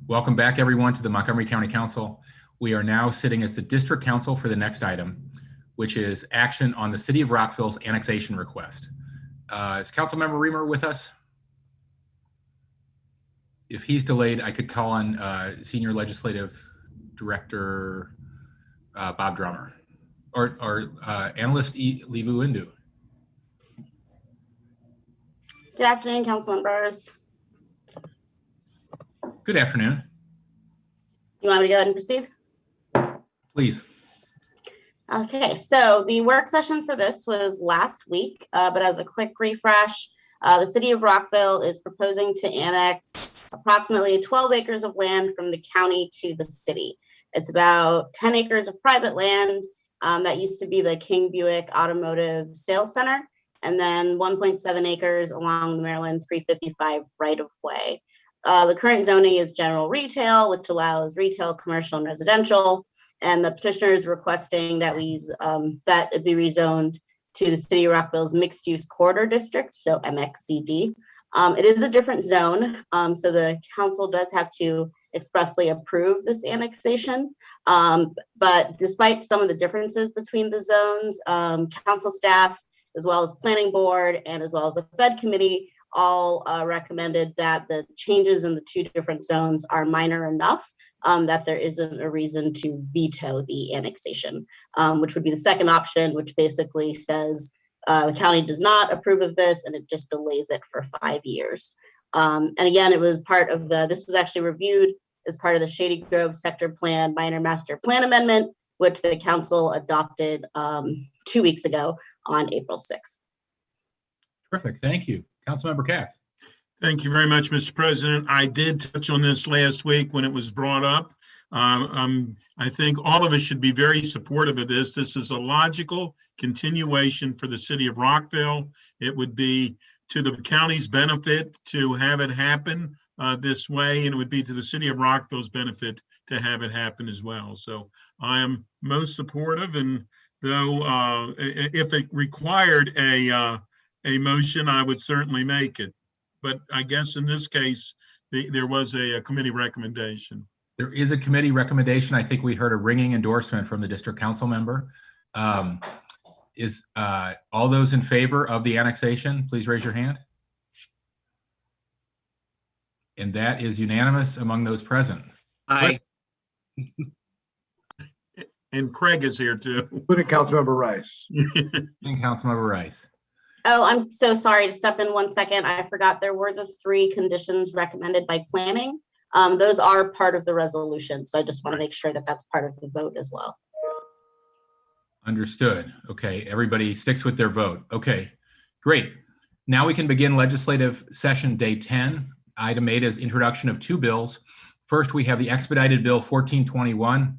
Welcome back, everyone, to the Montgomery County Council. We are now sitting as the District Council for the next item, which is action on the City of Rockville's annexation request. Is Councilmember Reamer with us? If he's delayed, I could call on Senior Legislative Director Bob Drummer or Analyst Livu Indu. Good afternoon, council members. Good afternoon. You want me to go ahead and proceed? Please. Okay, so the work session for this was last week, but as a quick refresh, the City of Rockville is proposing to annex approximately 12 acres of land from the county to the city. It's about 10 acres of private land that used to be the King Buick Automotive Sales Center, and then 1.7 acres along the Maryland 355 right-of-way. The current zoning is general retail, which allows retail, commercial, and residential. And the petitioner is requesting that we use that it be rezoned to the City of Rockville's mixed-use corridor district, so MXCD. It is a different zone, so the council does have to expressly approve this annexation. But despite some of the differences between the zones, council staff, as well as planning board, and as well as the Fed committee, all recommended that the changes in the two different zones are minor enough that there isn't a reason to veto the annexation, which would be the second option, which basically says the county does not approve of this and it just delays it for 5 years. And again, it was part of this was actually reviewed as part of the Shady Grove Sector Plan Minor Master Plan Amendment, which the council adopted 2 weeks ago on April 6th. Terrific, thank you. Councilmember Katz. Thank you very much, Mr. President. I did touch on this last week when it was brought up. I think all of us should be very supportive of this. This is a logical continuation for the City of Rockville. It would be to the county's benefit to have it happen this way, and it would be to the City of Rockville's benefit to have it happen as well. So I am most supportive, and though if it required a motion, I would certainly make it. But I guess in this case, there was a committee recommendation. There is a committee recommendation. I think we heard a ringing endorsement from the district council member. Is all those in favor of the annexation, please raise your hand. And that is unanimous among those present. Aye. And Craig is here too. Including Councilmember Rice. And Councilmember Rice. Oh, I'm so sorry to step in 1 second. I forgot there were the 3 conditions recommended by planning. Those are part of the resolution. So I just want to make sure that that's part of the vote as well. Understood. Okay, everybody sticks with their vote. Okay, great. Now we can begin legislative session day 10. Item 8 is introduction of 2 bills. First, we have the expedited bill 1421,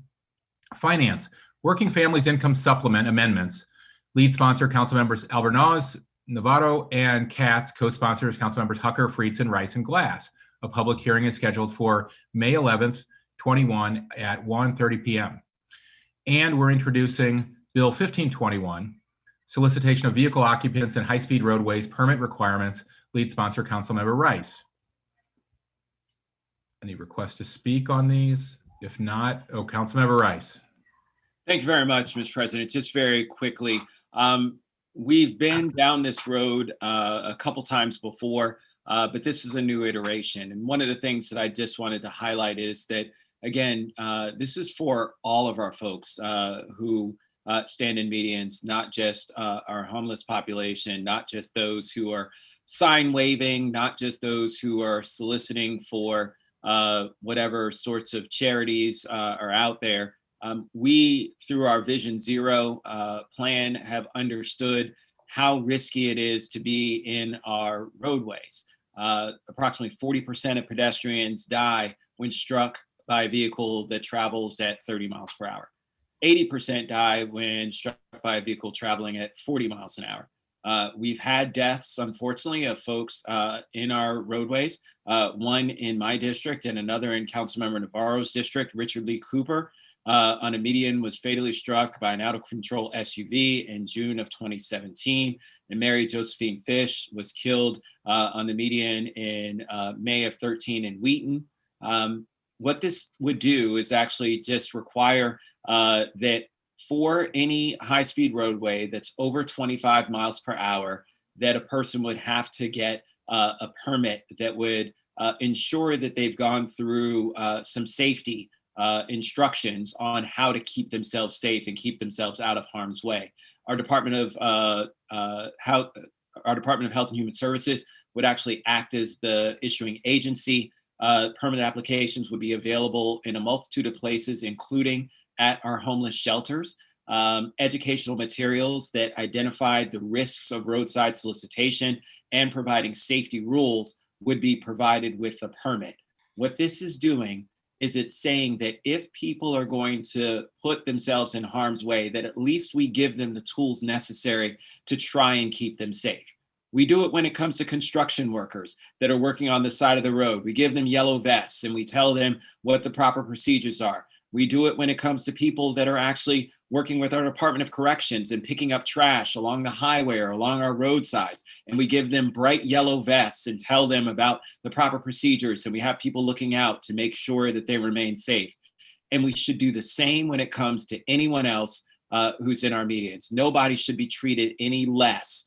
Finance, Working Families Income Supplement Amendments. Lead sponsor, council members Albornoz, Navarro, and Katz. Co-sponsors, council members Hucker, Friedson, Rice, and Glass. A public hearing is scheduled for May 11th, 21 at 1:30 p.m. And we're introducing Bill 1521, Solicitation of Vehicle Occupants in High-Speed Roadways Permit Requirements. Lead sponsor, Councilmember Rice. Any requests to speak on these? If not, Councilmember Rice. Thank you very much, Mr. President. Just very quickly, we've been down this road a couple times before, but this is a new iteration. And one of the things that I just wanted to highlight is that, again, this is for all of our folks who stand in medians, not just our homeless population, not just those who are sign waving, not just those who are soliciting for whatever sorts of charities are out there. We, through our Vision Zero plan, have understood how risky it is to be in our roadways. Approximately 40% of pedestrians die when struck by a vehicle that travels at 30 miles per hour. 80% die when struck by a vehicle traveling at 40 miles an hour. We've had deaths, unfortunately, of folks in our roadways, one in my district and another in Councilmember Navarro's district. Richard Lee Cooper on a median was fatally struck by an out-of-control SUV in June of 2017. And Mary Josephine Fish was killed on the median in May of 13 in Wheaton. what this would do is actually just require that for any high-speed roadway that's over 25 miles per hour, that a person would have to get a permit that would ensure that they've gone through some safety instructions on how to keep themselves safe and keep themselves out of harm's way. Our Department of Health and Human Services would actually act as the issuing agency. Permit applications would be available in a multitude of places, including at our homeless shelters. Educational materials that identified the risks of roadside solicitation and providing safety rules would be provided with a permit. What this is doing is it's saying that if people are going to put themselves in harm's way, that at least we give them the tools necessary to try and keep them safe. We do it when it comes to construction workers that are working on the side of the road. We give them yellow vests and we tell them what the proper procedures are. We do it when it comes to people that are actually working with our Department of Corrections and picking up trash along the highway or along our roadsides. And we give them bright yellow vests and tell them about the proper procedures. And we have people looking out to make sure that they remain safe. And we should do the same when it comes to anyone else who's in our medians. Nobody should be treated any less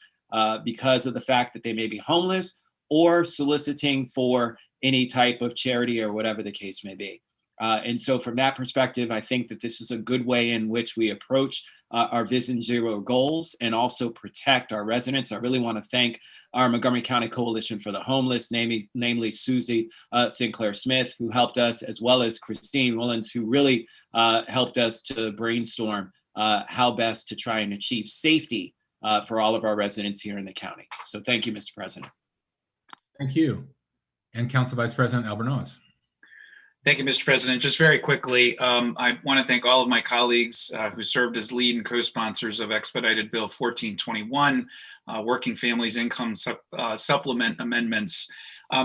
because of the fact that they may be homeless or soliciting for any type of charity or whatever the case may be. And so from that perspective, I think that this is a good way in which we approach our Vision Zero goals and also protect our residents. I really want to thank our Montgomery County Coalition for the Homeless, namely Susie Sinclair Smith, who helped us, as well as Christine Willens, who really helped us to brainstorm how best to try and achieve safety for all of our residents here in the county. So thank you, Mr. President. Thank you. And Council Vice President Albornoz. Thank you, Mr. President. Just very quickly, I want to thank all of my colleagues who served as lead and co-sponsors of Expedited Bill 1421, Working Families Income Supplement Amendments.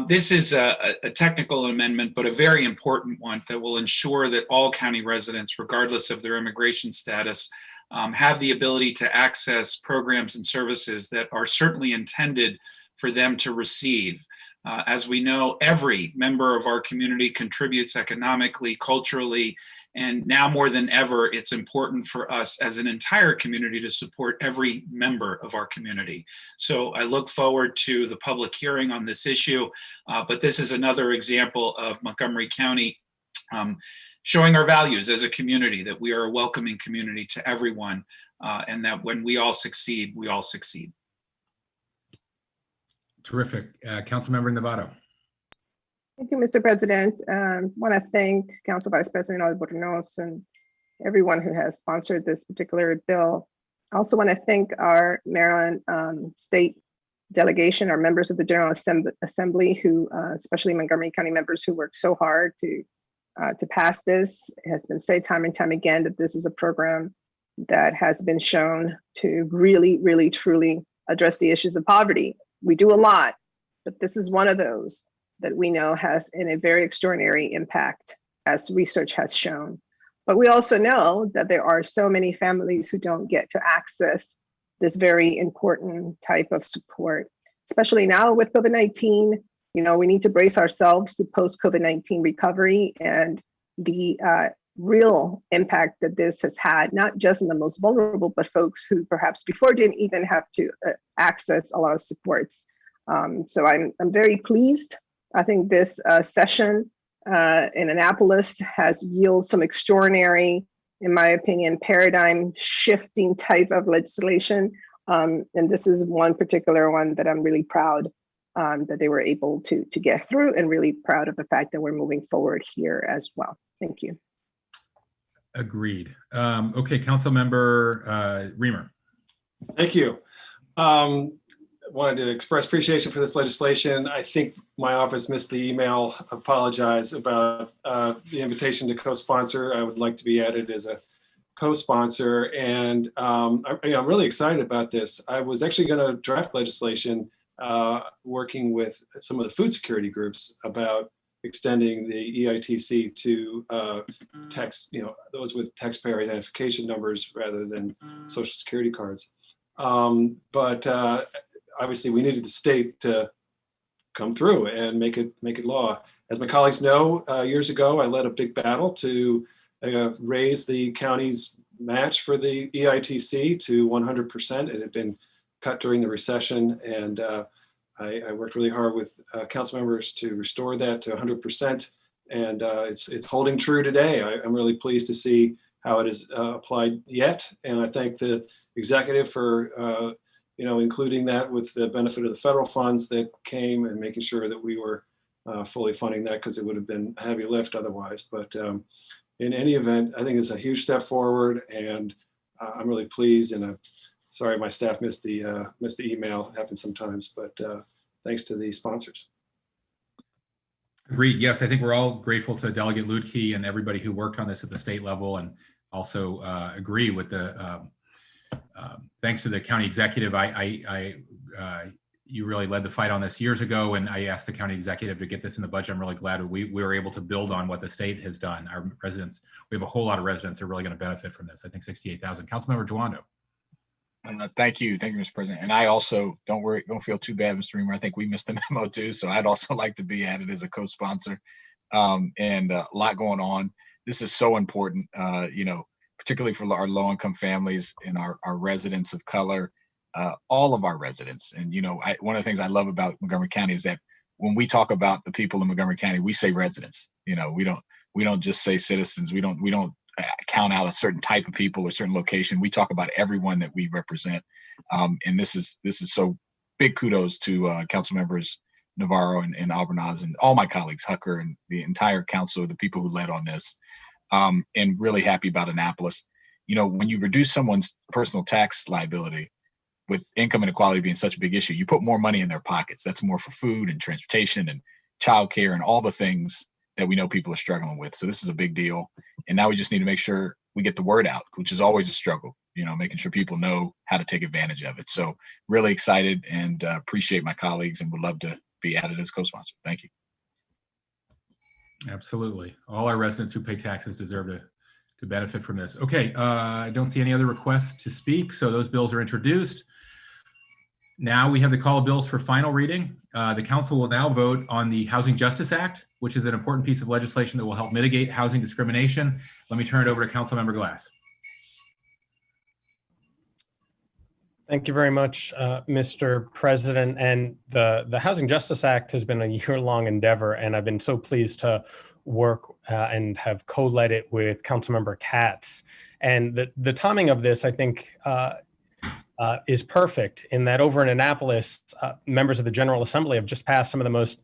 This is a technical amendment, but a very important one that will ensure that all county residents, regardless of their immigration status, have the ability to access programs and services that are certainly intended for them to receive. As we know, every member of our community contributes economically, culturally, and now more than ever, it's important for us as an entire community to support every member of our community. So I look forward to the public hearing on this issue, but this is another example of Montgomery County showing our values as a community, that we are a welcoming community to everyone, and that when we all succeed, we all succeed. Terrific. Councilmember Novato. Thank you, Mr. President. Want to thank Council Vice President Albornoz and everyone who has sponsored this particular bill. I also want to thank our Maryland state delegation, our members of the General Assembly, who, especially Montgomery County members, who worked so hard to pass this. It has been said time and time again that this is a program that has been shown to really, really, truly address the issues of poverty. We do a lot, but this is one of those that we know has a very extraordinary impact, as research has shown. But we also know that there are so many families who don't get to access this very important type of support, especially now with COVID-19. You know, we need to brace ourselves to post-COVID-19 recovery and the real impact that this has had, not just in the most vulnerable, but folks who perhaps before didn't even have to access a lot of supports. So I'm very pleased. I think this session in Annapolis has yielded some extraordinary, in my opinion, paradigm shifting type of legislation. And this is one particular one that I'm really proud that they were able to get through, and really proud of the fact that we're moving forward here as well. Thank you. Agreed. Okay, Councilmember Reamer. Thank you. Wanted to express appreciation for this legislation. I think my office missed the email. Apologize about the invitation to co-sponsor. I would like to be added as a co-sponsor, and I'm really excited about this. I was actually going to draft legislation working with some of the food security groups about extending the EITC to those with taxpayer identification numbers rather than social security cards. But obviously we needed the state to come through and make it law. As my colleagues know, years ago, I led a big battle to raise the county's match for the EITC to 100%. It had been cut during the recession, and I worked really hard with council members to restore that to 100%. And it's holding true today. I'm really pleased to see how it is applied yet. And I thank the executive for including that with the benefit of the federal funds that came and making sure that we were fully funding that, because it would have been a heavy lift otherwise. But in any event, I think it's a huge step forward, and I'm really pleased. And I'm sorry my staff missed the email. It happens sometimes, but thanks to the sponsors. Agreed. Yes, I think we're all grateful to Delegate Lutke and everybody who worked on this at the state level, and also agree with the thanks to the county executive. You really led the fight on this years ago, and I asked the county executive to get this in the budget. I'm really glad we were able to build on what the state has done. Our residents, we have a whole lot of residents that are really going to benefit from this. I think 68,000. Councilmember Jawando. Thank you, Mr. President. And I also, don't feel too bad, Mr. Reamer. I think we missed the memo too, so I'd also like to be added as a co-sponsor. And a lot going on. This is so important, particularly for our low-income families and our residents of color, all of our residents. And one of the things I love about Montgomery County is that when we talk about the people in Montgomery County, we say residents. We don't just say citizens. We don't count out a certain type of people or certain location. We talk about everyone that we represent. And this is so big kudos to council members Navarro and Albernaz and all my colleagues, Hucker, and the entire council, the people who led on this, and really happy about Annapolis. When you reduce someone's personal tax liability, with income inequality being such a big issue, you put more money in their pockets. That's more for food and transportation and childcare and all the things that we know people are struggling with. So this is a big deal. And now we just need to make sure we get the word out, which is always a struggle, making sure people know how to take advantage of it. So really excited and appreciate my colleagues, and would love to be added as co-sponsor. Thank you. Absolutely. All our residents who pay taxes deserve to benefit from this. Okay, I don't see any other requests to speak, so those bills are introduced. Now we have the call of bills for final reading. The council will now vote on the Housing Justice Act, which is an important piece of legislation that will help mitigate housing discrimination. Let me turn it over to Councilmember Glass. Thank you very much, Mr. President. And the Housing Justice Act has been a year-long endeavor, and I've been so pleased to work and have co-led it with Councilmember Katz. And the timing of this, I think, is perfect in that over in Annapolis, members of the General Assembly have just passed some of the most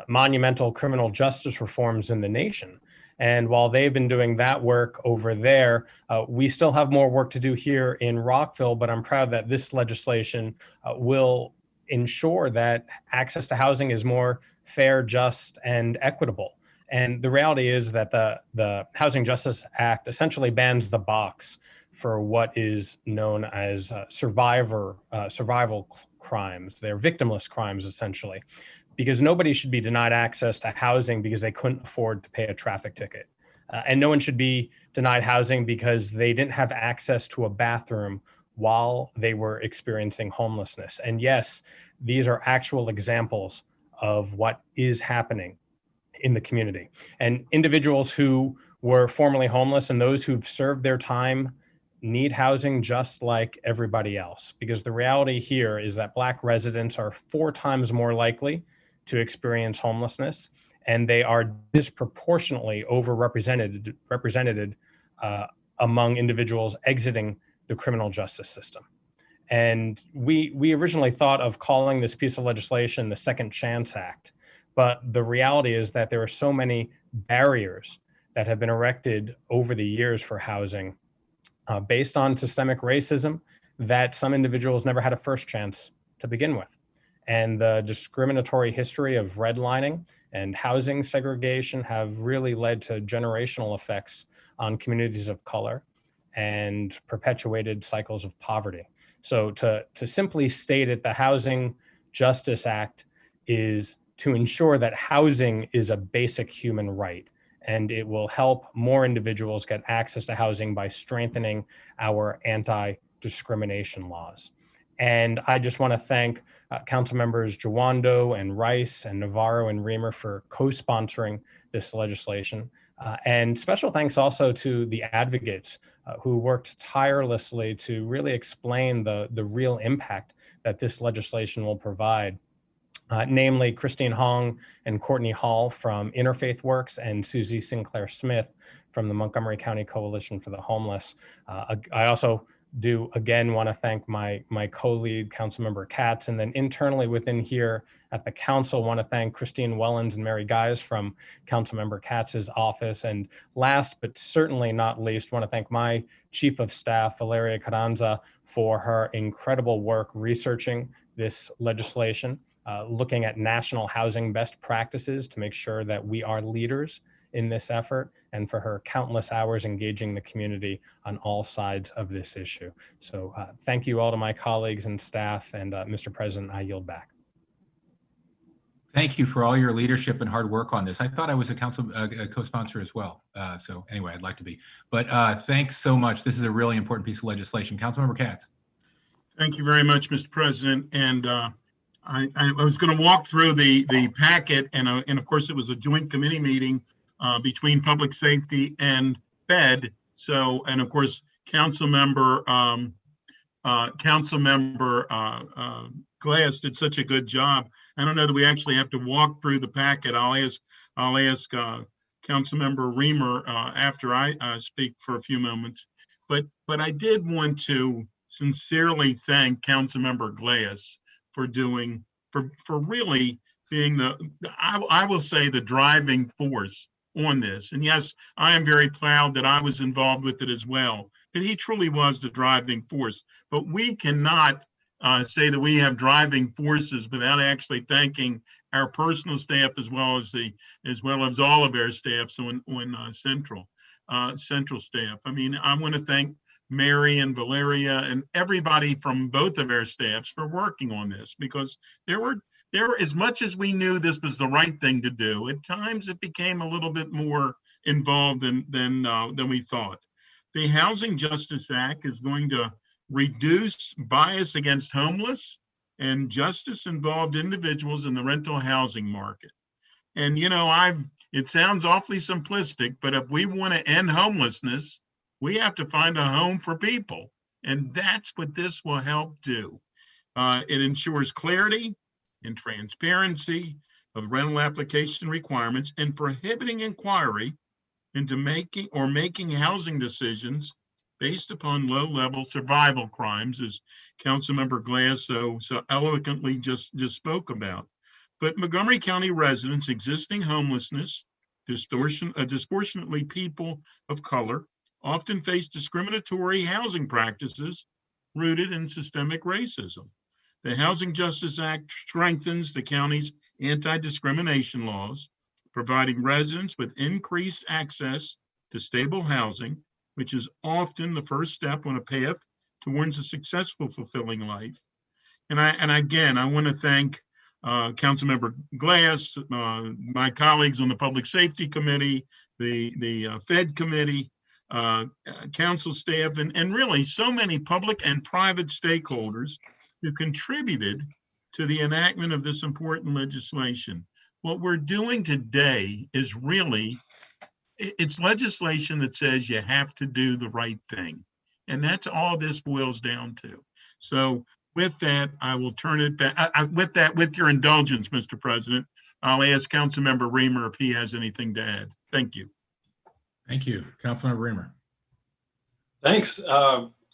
monumental criminal justice reforms in the nation. And while they've been doing that work over there, we still have more work to do here in Rockville, but I'm proud that this legislation will ensure that access to housing is more fair, just, and equitable. And the reality is that the Housing Justice Act essentially bans the box for what is known as survival crimes. They're victimless crimes, essentially, because nobody should be denied access to housing because they couldn't afford to pay a traffic ticket. And no one should be denied housing because they didn't have access to a bathroom while they were experiencing homelessness. And yes, these are actual examples of what is happening in the community. And individuals who were formerly homeless and those who've served their time need housing just like everybody else, because the reality here is that Black residents are 4 times more likely to experience homelessness, and they are disproportionately overrepresented among individuals exiting the criminal justice system. And we originally thought of calling this piece of legislation the Second Chance Act, but the reality is that there are so many barriers that have been erected over the years for housing based on systemic racism that some individuals never had a first chance to begin with. And the discriminatory history of redlining and housing segregation have really led to generational effects on communities of color and perpetuated cycles of poverty. So to simply state it, the Housing Justice Act is to ensure that housing is a basic human right, and it will help more individuals get access to housing by strengthening our anti-discrimination laws. And I just want to thank Council members Jawando and Rice and Navarro and Reamer for co-sponsoring this legislation. And special thanks also to the advocates who worked tirelessly to really explain the real impact that this legislation will provide. Namely Christine Hong and Courtney Hall from Interfaith Works and Susie Sinclair Smith from the Montgomery County Coalition for the Homeless. I also do again want to thank my co-lead Councilmember Katz, and then internally within here at the council want to thank Christine Wellens and Mary Guys from Councilmember Katz's office. And last but certainly not least, want to thank my Chief of Staff, Valeria Carranza, for her incredible work researching this legislation, looking at national housing best practices to make sure that we are leaders in this effort, and for her countless hours engaging the community on all sides of this issue. So thank you all to my colleagues and staff, and Mr. President, I yield back. Thank you for all your leadership and hard work on this. I thought I was a co-sponsor as well. So anyway, I'd like to be, but thanks so much. This is a really important piece of legislation. Councilmember Katz. Thank you very much, Mr. President. And I was going to walk through the packet, and of course it was a joint committee meeting between Public Safety and Fed. So, and of course, Councilmember Glass did such a good job. I don't know that we actually have to walk through the packet. I'll ask Councilmember Reamer after I speak for a few moments. But I did want to sincerely thank Councilmember Glass for really being I will say the driving force on this. And yes, I am very proud that I was involved with it as well. But he truly was the driving force. But we cannot say that we have driving forces without actually thanking our personal staff as well as all of our staffs on central staff. I mean, I want to thank Mary and Valeria and everybody from both of our staffs for working on this, because there were, as much as we knew this was the right thing to do, at times it became a little bit more involved than we thought. The Housing Justice Act is going to reduce bias against homeless and justice-involved individuals in the rental housing market. And it sounds awfully simplistic, but if we want to end homelessness, we have to find a home for people. And that's what this will help do. It ensures clarity and transparency of rental application requirements and prohibiting inquiry into making housing decisions based upon low-level survival crimes, as Councilmember Glass so eloquently just spoke about. But Montgomery County residents existing homelessness, disproportionately people of color, often face discriminatory housing practices rooted in systemic racism. The Housing Justice Act strengthens the county's anti-discrimination laws, providing residents with increased access to stable housing, which is often the first step on a path towards a successful, fulfilling life. And again, I want to thank Councilmember Glass, my colleagues on the Public Safety Committee, the Fed Committee, council staff, and really so many public and private stakeholders who contributed to the enactment of this important legislation. What we're doing today is it's legislation that says you have to do the right thing. And that's all this boils down to. So with that, I will turn it back. With your indulgence, Mr. President, I'll ask Councilmember Reamer if he has anything to add. Thank you. Thank you. Councilmember Reamer. Thanks.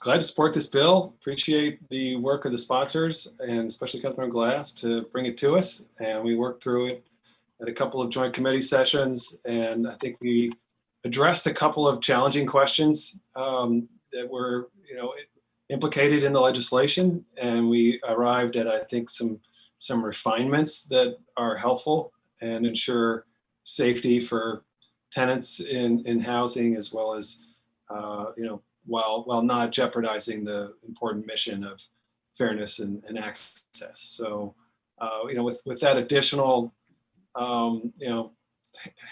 Glad to support this bill. Appreciate the work of the sponsors and especially Councilmember Glass to bring it to us. And we worked through it at a couple of joint committee sessions. And I think we addressed a couple of challenging questions that were, implicated in the legislation. And we arrived at, I think, some refinements that are helpful and ensure safety for tenants in housing, as well as, while not jeopardizing the important mission of fairness and access. So, with that additional,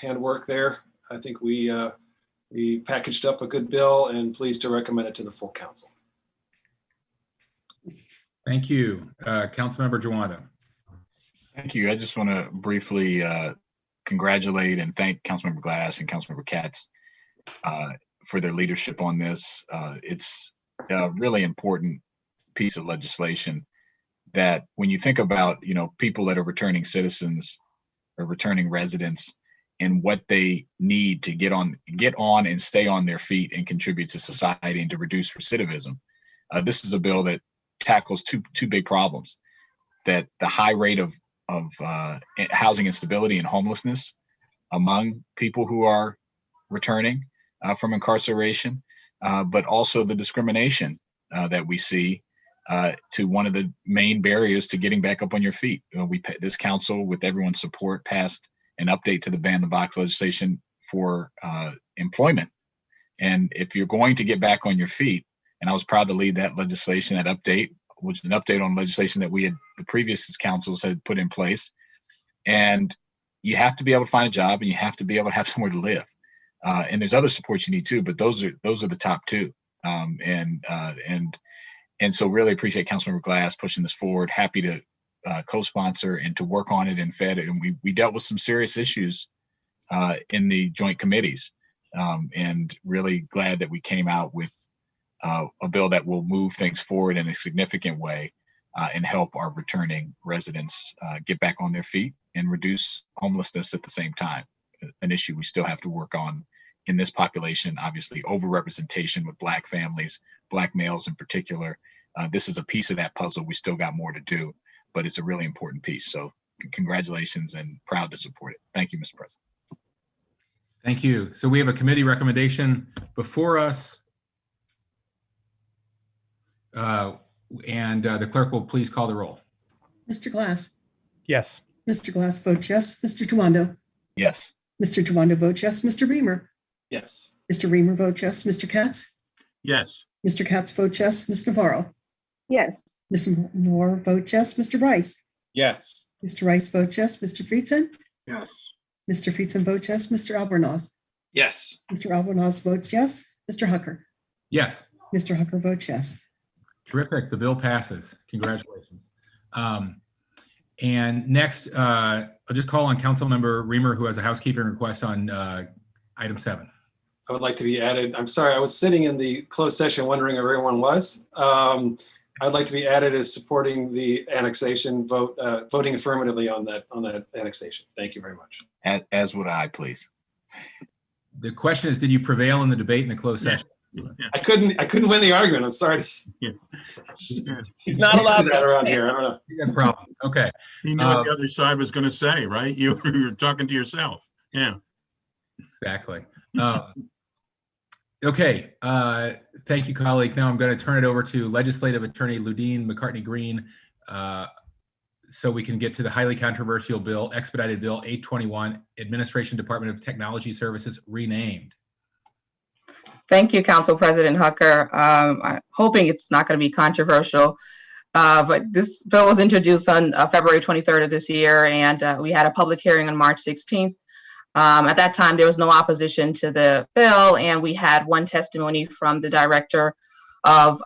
handwork there, I think we packaged up a good bill and pleased to recommend it to the full council. Thank you. Councilmember Jawanda. Thank you. I just want to briefly congratulate and thank Councilmember Glass and Councilmember Katz for their leadership on this. It's a really important piece of legislation that when you think about, people that are returning citizens or returning residents and what they need to get on and stay on their feet and contribute to society and to reduce recidivism. This is a bill that tackles two big problems: that the high rate of housing instability and homelessness among people who are returning from incarceration, but also the discrimination that we see to one of the main barriers to getting back up on your feet. This council, with everyone's support, passed an update to the ban the box legislation for employment. And if you're going to get back on your feet, and I was proud to lead that legislation, that update, which is an update on legislation that the previous councils had put in place. And you have to be able to find a job, and you have to be able to have somewhere to live. And there's other supports you need too, but those are the top two. And so really appreciate Councilmember Glass pushing this forward. Happy to co-sponsor and to work on it and fed it. And we dealt with some serious issues in the joint committees, and really glad that we came out with a bill that will move things forward in a significant way and help our returning residents get back on their feet and reduce homelessness at the same time. An issue we still have to work on in this population, obviously overrepresentation with Black families, Black males in particular. This is a piece of that puzzle. We still got more to do, but it's a really important piece. So congratulations, and proud to support it. Thank you, Mr. President. Thank you. So we have a committee recommendation before us. And the clerk will please call the roll. Mr. Glass. Yes. Mr. Glass votes yes. Mr. Tawando. Yes. Mr. Tawando votes yes. Mr. Reamer. Yes. Mr. Reamer votes yes. Mr. Katz. Yes. Mr. Katz votes yes. Ms. Navarro. Yes. Ms. Navarro votes yes. Mr. Rice. Yes. Mr. Rice votes yes. Mr. Friedson. Yes. Mr. Friedson votes yes. Mr. Albornoz. Yes. Mr. Albornoz votes yes. Mr. Hucker. Yes. Mr. Hucker votes yes. Terrific. The bill passes. Congratulations. And next, I'll just call on Councilmember Reamer, who has a housekeeping request on item 7. I would like to be added. I'm sorry, I was sitting in the closed session wondering where everyone was. I'd like to be added as supporting the annexation vote, voting affirmatively on that annexation. Thank you very much. As would I, please. The question is, did you prevail in the debate in the closed session? I couldn't win the argument. I'm sorry. Yeah. He's not allowed that around here. I don't know. No problem. Okay. You knew what the other side was going to say, right? You were talking to yourself. Yeah. Exactly. Okay. Thank you, colleagues. Now I'm going to turn it over to Legislative Attorney Ludine McCartney Green, so we can get to the highly controversial bill, Expedited Bill 821, Administration Department of Technology Services renamed. Thank you, Council President Hucker. I'm hoping it's not going to be controversial, but this bill was introduced on February 23rd of this year, and we had a public hearing on March 16th. At that time, there was no opposition to the bill, and we had one testimony from the Director of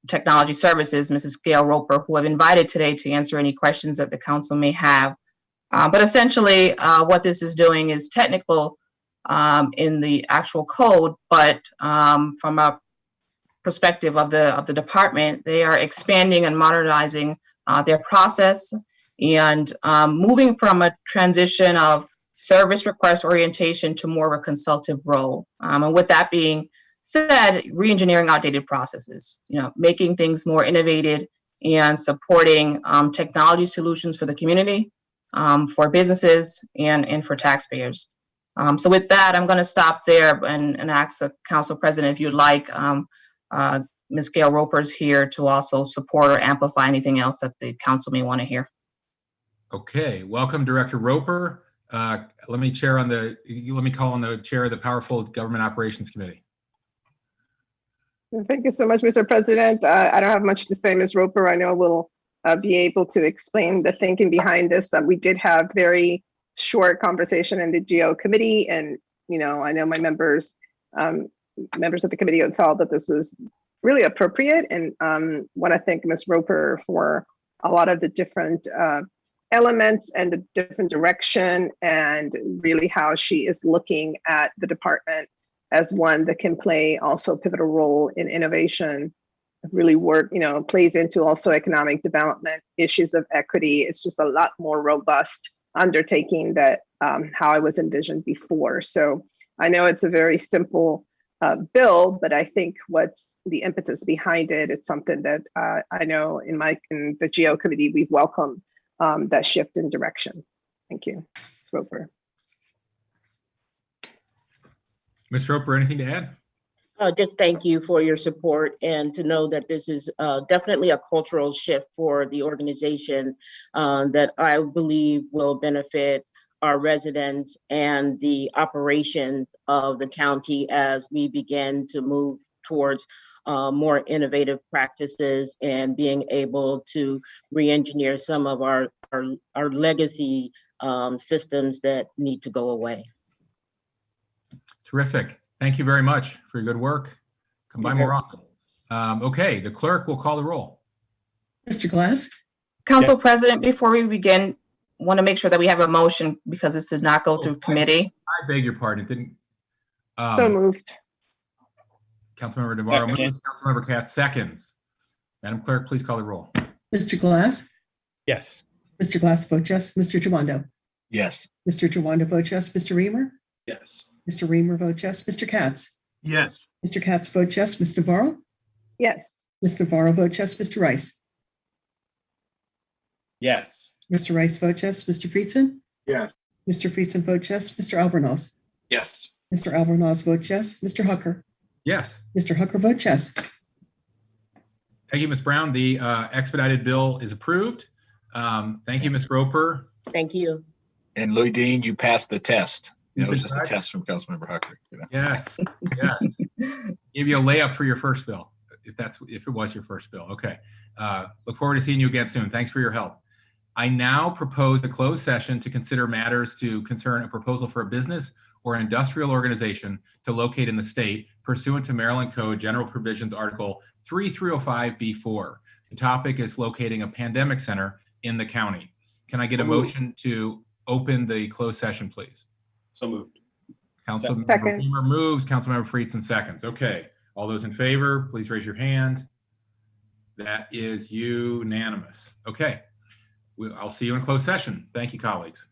Technology Services, Mrs. Gail Roper, who I've invited today to answer any questions that the council may have. But essentially, what this is doing is technical in the actual code, but from a perspective of the department, they are expanding and modernizing their process and moving from a transition of service request orientation to more of a consultative role. And with that being said, re-engineering outdated processes, making things more innovative and supporting technology solutions for the community, for businesses, and for taxpayers. So with that, I'm going to stop there and ask the Council President if you'd like Ms. Gail Roper's here to also support or amplify anything else that the council may want to hear. Okay, welcome, Director Roper. Let me call on the chair of the Powerful Government Operations Committee. Thank you so much, Mr. President. I don't have much to say, Ms. Roper. I know we'll be able to explain the thinking behind this. That we did have very short conversation in the GO committee, and I know my members of the committee had felt that this was really appropriate, and want to thank Ms. Roper for a lot of the different elements and the different direction, and really how she is looking at the department as one that can play also a pivotal role in innovation, really work, plays into also economic development, issues of equity. It's just a lot more robust undertaking that how it was envisioned before. So I know it's a very simple bill, but I think what's the impetus behind it, it's something that I know in the GO committee, we've welcomed that shift in direction. Thank you, Ms. Roper. Ms. Roper, anything to add? Just thank you for your support, and to know that this is definitely a cultural shift for the organization that I believe will benefit our residents and the operation of the county as we begin to move towards more innovative practices and being able to re-engineer some of our legacy systems that need to go away. Terrific. Thank you very much for your good work. Come by more often. Okay, the clerk will call the roll. Mr. Glass, Council President, before we begin, want to make sure that we have a motion because this did not go through committee. I beg your pardon. It didn't. So moved. Councilmember Navarro Second. moves. Councilmember Katz seconds. Madam Clerk, please call the roll. Mr. Glass, Yes. Mr. Glass votes yes. Mr. Tawando, Yes. Mr. Tawando votes yes. Mr. Reamer, Yes. Mr. Reamer votes yes. Mr. Katz, Yes. Mr. Katz votes yes. Ms. Navarro, Yes. Ms. Navarro votes yes. Mr. Rice, Yes. Mr. Rice votes yes. Mr. Friedson, Yes. Mr. Friedson votes yes. Mr. Albornoz, Yes. Mr. Albornoz votes yes. Mr. Hooker, Yes. Mr. Hooker votes yes. Thank you, Ms. Brown. The expedited bill is approved. Thank you, Ms. Roper. Thank you. And Louis Dean, you passed the test. You've It was been just a tried. test from Councilmember Hucker. Yes. Yes. Give you a layup for your first bill, if it was your first bill. Okay. Look forward to seeing you again soon. Thanks for your help. I now propose a closed session to consider matters to concern a proposal for a business or industrial organization to locate in the state pursuant to Maryland Code General Provisions Article 3305B4. The topic is locating a pandemic center in the county. Can I get a motion to open the closed session, please? So moved. Councilmember Second. Beamer moves, Councilmember Friedson seconds. Okay, all those in favor, please raise your hand. That is unanimous. Okay, I'll see you in closed session. Thank you, colleagues.